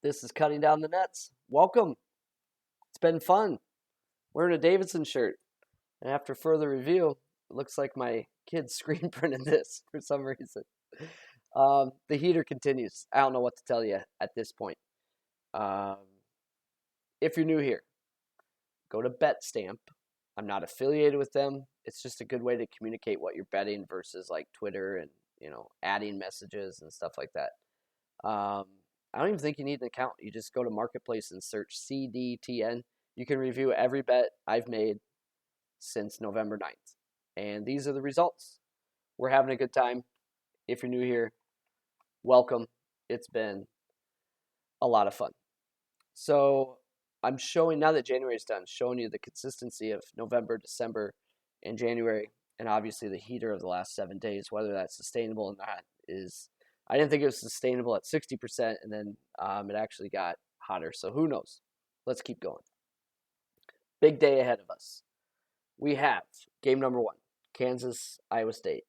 This is Cutting Down the Nets. Welcome. It's been fun. Wearing a Davidson shirt. And after further review, it looks like my kid screen printed this for some reason. The heater continues. I don't know what to tell you at this point. If you're new here, go to BetStamp. I'm not affiliated with them. It's just a good way to communicate what you're betting versus like Twitter and, adding messages and stuff like that. I don't even think you need an account. You just go to Marketplace and search CDTN. You can review every bet I've made since November 9th. And these are the results. We're having a good time. If you're new here, welcome. It's been a lot of fun. So I'm showing, now that January's done, showing you the consistency of November, December, and January, and obviously the heater of the last 7 days. Whether that's sustainable or not is, I didn't think it was sustainable at 60%, and then it actually got hotter. So who knows? Let's keep going. Big day ahead of us. We have game number 1, Kansas, Iowa State.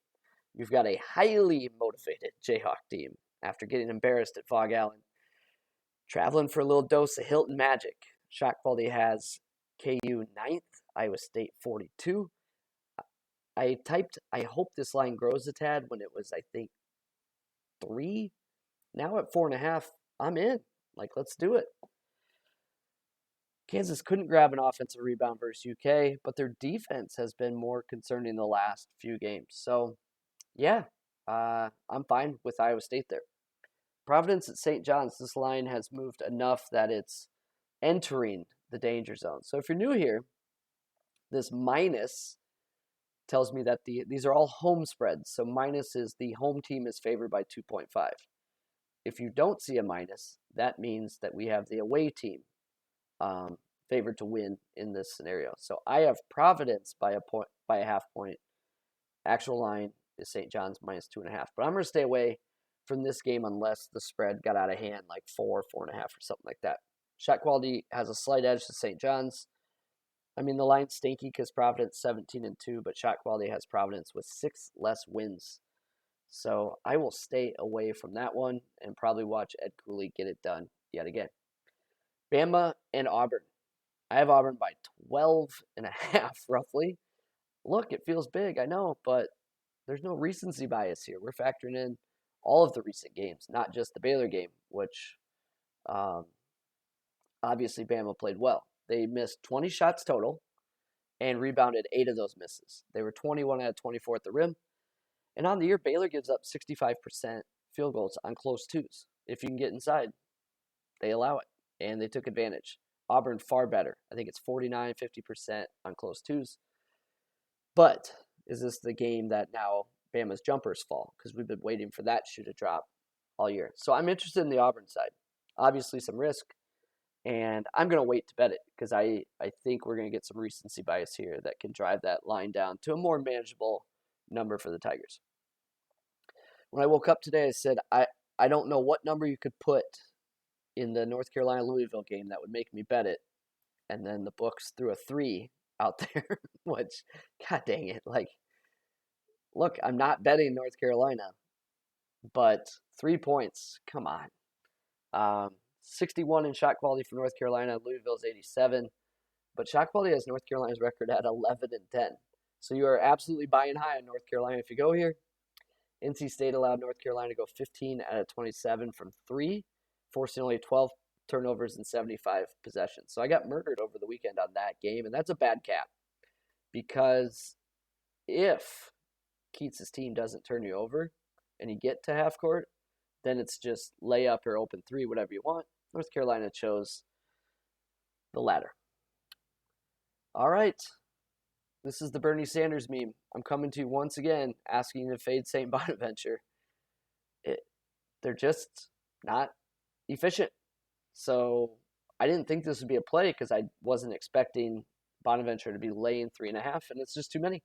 You've got a highly motivated Jayhawk team after getting embarrassed at Fog Allen. Traveling for a little dose of Hilton magic. Shot quality has KU 9th, Iowa State 42. I typed, I hope this line grows a tad when it was, I think, 3. Now at 4.5, I'm in. Like, let's do it. Kansas couldn't grab an offensive rebound versus UK, but their defense has been more concerning the last few games. So, yeah, I'm fine with Iowa State there. Providence at St. John's, this line has moved enough that it's entering the danger zone. So if you're new here, this minus tells me that these are all home spreads. So minus is the home team is favored by 2.5. If you don't see a minus, that means that we have the away team favored to win in this scenario. So I have Providence by a half point. Actual line is St. John's minus 2.5. But I'm going to stay away from this game unless the spread got out of hand, like 4, 4.5, or something like that. Shot quality has a slight edge to St. John's. I mean, the line's stinky because Providence 17-2, but shot quality has Providence with 6 less wins. So I will stay away from that one and probably watch Ed Cooley get it done yet again. Bama and Auburn. I have Auburn by 12.5 roughly. Look, it feels big, I know, but there's no recency bias here. We're factoring in all of the recent games, not just the Baylor game, which obviously Bama played well. They missed 20 shots total and rebounded 8 of those misses. They were 21 out of 24 at the rim. And on the year, Baylor gives up 65% field goals on close twos. If you can get inside, they allow it, and they took advantage. Auburn far better. I think it's 49, 50% on close twos. But is this the game that now Bama's jumpers fall? Because we've been waiting for that shoe to drop all year. So I'm interested in the Auburn side. Obviously some risk, and I'm going to wait to bet it because I think we're going to get some recency bias here that can drive that line down to a more manageable number for the Tigers. When I woke up today, I said, I don't know what number you could put in the North Carolina-Louisville game that would make me bet it. And then the books threw a 3 out there, which, god dang it. Like, look, I'm not betting North Carolina, but 3 points, come on. 61 in shot quality for North Carolina. Louisville's 87. But shot quality has North Carolina's record at 11-10. So you are absolutely buying high on North Carolina if you go here. NC State allowed North Carolina to go 15 out of 27 from 3, forcing only 12 turnovers in 75 possessions. So I got murdered over the weekend on that game, and that's a bad cap. Because if Keats' team doesn't turn you over and you get to half court, then it's just lay up or open 3, whatever you want. North Carolina chose the latter. All right. This is the Bernie Sanders meme. I'm coming to you once again, asking you to fade St. Bonaventure. They're just not efficient. So I didn't think this would be a play because I wasn't expecting Bonaventure to be laying 3.5, and it's just too many.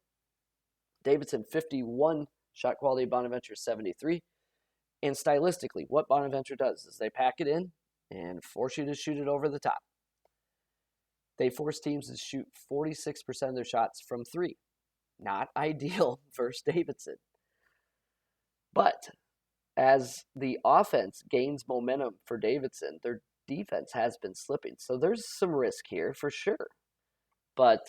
Davidson 51, shot quality. Bonaventure 73. And stylistically, what Bonaventure does is they pack it in and force you to shoot it over the top. They force teams to shoot 46% of their shots from 3. Not ideal versus Davidson. But as the offense gains momentum for Davidson, their defense has been slipping. So there's some risk here for sure. But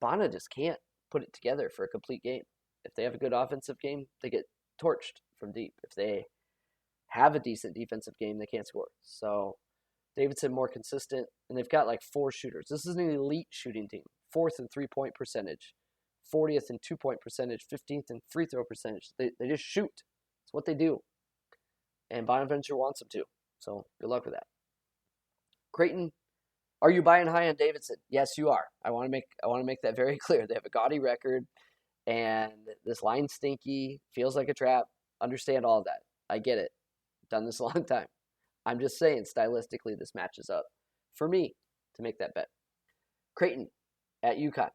Bonna just can't put it together for a complete game. If they have a good offensive game, they get torched from deep. If they have a decent defensive game, they can't score. So Davidson more consistent, and they've got like 4 shooters. This is an elite shooting team. 4th in 3-point percentage, 40th in 2-point percentage, 15th in free throw percentage. They just shoot. It's what they do. And Bonaventure wants them to. So good luck with that. Creighton, are you buying high on Davidson? Yes, you are. I want to make that very clear. They have a gaudy record, and this line stinky, feels like a trap. Understand all of that. I get it. Done this a long time. I'm just saying, stylistically, this matches up for me to make that bet. Creighton at UConn.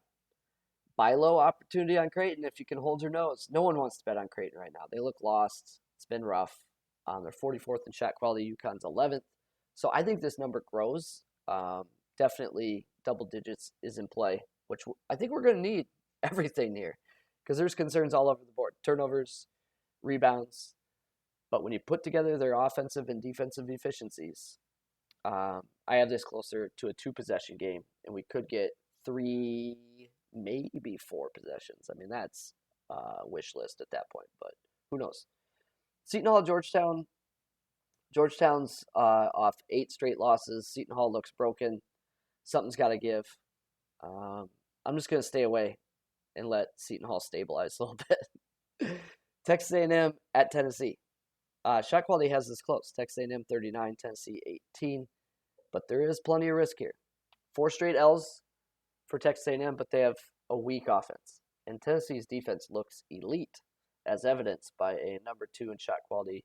Buy low opportunity on Creighton if you can hold your nose. No one wants to bet on Creighton right now. They look lost. It's been rough. They're 44th in shot quality. UConn's 11th. So I think this number grows. Definitely double digits is in play, which I think we're going to need everything here because there's concerns all over the board. Turnovers, rebounds. But when you put together their offensive and defensive efficiencies, I have this closer to a 2-possession game, and we could get 3, maybe 4 possessions. I mean, that's wish list at that point, but who knows? Seton Hall, Georgetown. Georgetown's off 8 straight losses. Seton Hall looks broken. Something's got to give. I'm just going to stay away and let Seton Hall stabilize a little bit. Texas A&M at Tennessee. Shot quality has this close. Texas A&M 39, Tennessee 18. But there is plenty of risk here. 4 straight L's for Texas A&M, but they have a weak offense. And Tennessee's defense looks elite, as evidenced by a number 2 in shot quality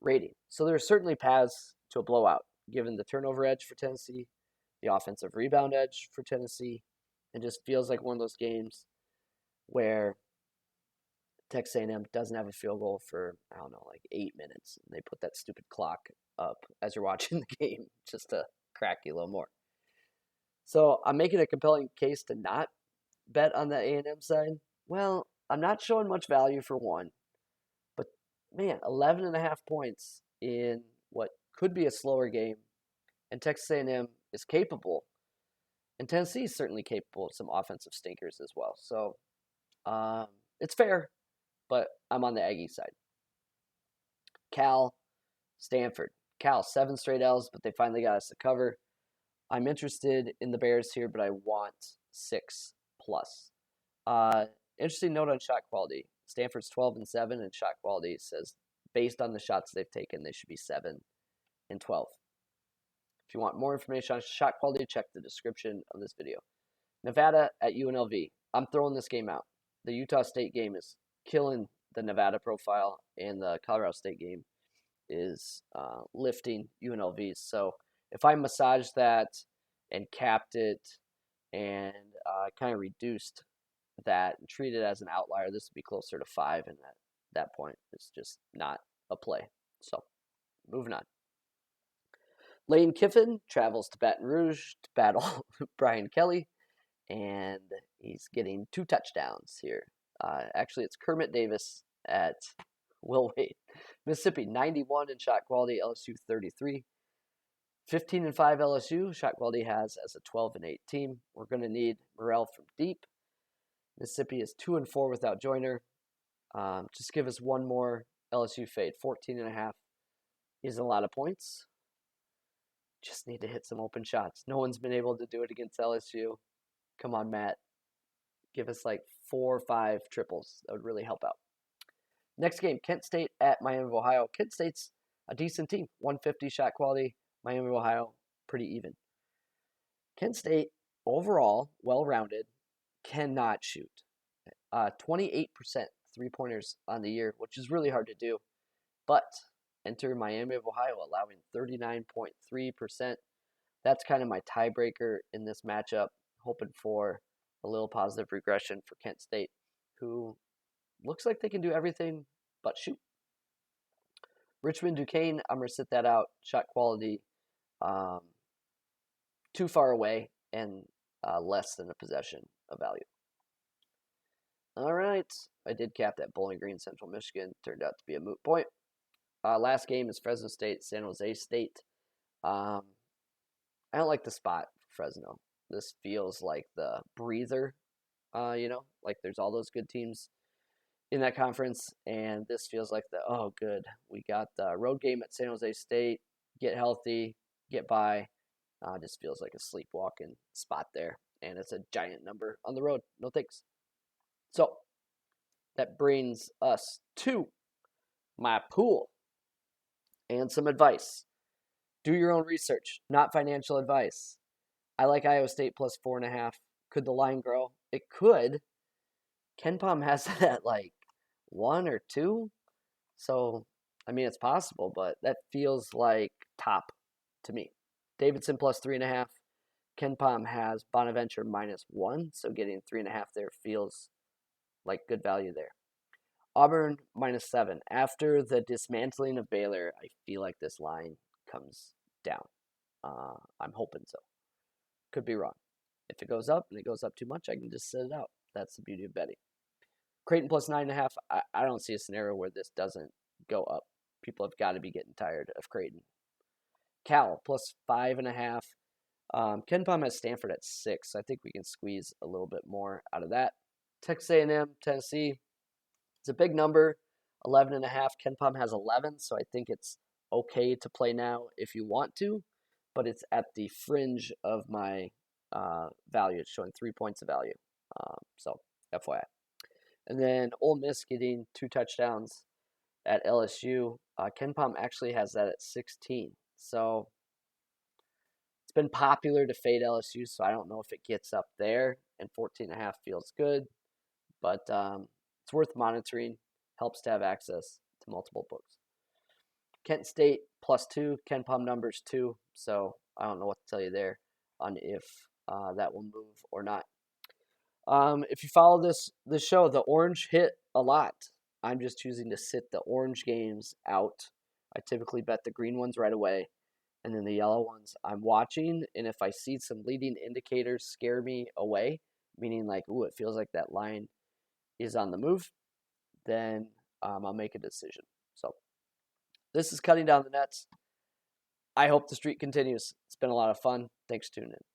rating. So there are certainly paths to a blowout, given the turnover edge for Tennessee, the offensive rebound edge for Tennessee. It just feels like one of those games where Texas A&M doesn't have a field goal for, I don't know, like 8 minutes. They put that stupid clock up as you're watching the game just to crack you a little more. So I'm making a compelling case to not bet on the A&M side. Well, I'm not showing much value for one. But, man, 11.5 points in what could be a slower game. And Texas A&M is capable. And Tennessee is certainly capable of some offensive stinkers as well. So it's fair, but I'm on the Aggie side. Cal, Stanford. Cal, 7 straight L's, but they finally got us to cover. I'm interested in the Bears here, but I want 6+. Interesting note on shot quality. Stanford's 12-7 in shot quality. Says based on the shots they've taken, they should be 7-12. If you want more information on shot quality, check the description of this video. Nevada at UNLV. I'm throwing this game out. The Utah State game is killing the Nevada profile, and the Colorado State game is lifting UNLV's. So if I massaged that and capped it and kind of reduced that and treated it as an outlier, this would be closer to 5, and at that point, it's just not a play. So moving on. Lane Kiffin travels to Baton Rouge to battle Brian Kelly, and he's getting 2 touchdowns here. Actually, it's Kermit Davis at Will Wade. Mississippi, 91 in shot quality, LSU 33. 15-5 LSU, shot quality has as a 12-8 team. We're going to need Morrell from deep. Mississippi is 2-4 without Joyner. Just give us one more LSU fade. 14.5 is a lot of points. Just need to hit some open shots. No one's been able to do it against LSU. Come on, Matt. Give us like 4 or 5 triples. That would really help out. Next game, Kent State at Miami of Ohio. Kent State's a decent team. 150 shot quality. Miami of Ohio, pretty even. Kent State, overall, well-rounded, cannot shoot. 28% three-pointers on the year, which is really hard to do. But enter Miami of Ohio, allowing 39.3%. That's kind of my tiebreaker in this matchup, hoping for a little positive regression for Kent State, who looks like they can do everything but shoot. Richmond Duquesne, I'm going to sit that out. Shot quality, too far away and less than a possession of value. All right. I did cap that Bowling Green Central Michigan. Turned out to be a moot point. Last game is Fresno State, San Jose State. I don't like the spot for Fresno. This feels like the breather, like there's all those good teams in that conference, and this feels like oh, good. We got the road game at San Jose State. Get healthy, get by. Just feels like a sleepwalking spot there, and it's a giant number on the road. No thanks. So that brings us to my pool and some advice. Do your own research, not financial advice. I like Iowa State plus 4.5. Could the line grow? It could. KenPom has it at like 1 or 2. So, I mean, it's possible, but that feels like top to me. Davidson plus 3.5. KenPom has Bonaventure -1. So getting 3.5 there feels like good value there. Auburn -7. After the dismantling of Baylor, I feel like this line comes down. I'm hoping so. Could be wrong. If it goes up and it goes up too much, I can just sit it out. That's the beauty of betting. Creighton plus 9.5. I don't see a scenario where this doesn't go up. People have got to be getting tired of Creighton. Cal plus 5.5. KenPom has Stanford at 6. So I think we can squeeze a little bit more out of that. Texas A&M, Tennessee. It's a big number, 11.5. KenPom has 11, so I think it's okay to play now if you want to, but it's at the fringe of my value. It's showing 3 points of value. So FYI. And then Ole Miss getting 2 touchdowns at LSU. KenPom actually has that at 16. So it's been popular to fade LSU, so I don't know if it gets up there. And 14.5 feels good, but it's worth monitoring. Helps to have access to multiple books. Kent State +2. KenPom numbers 2. So I don't know what to tell you there on if that will move or not. If you follow this show, the orange hit a lot. I'm just choosing to sit the orange games out. I typically bet the green ones right away, and then the yellow ones I'm watching. And if I see some leading indicators scare me away, meaning like, ooh, it feels like that line is on the move, then I'll make a decision. So this is Cutting Down the Nets. I hope the streak continues. It's been a lot of fun. Thanks for tuning in.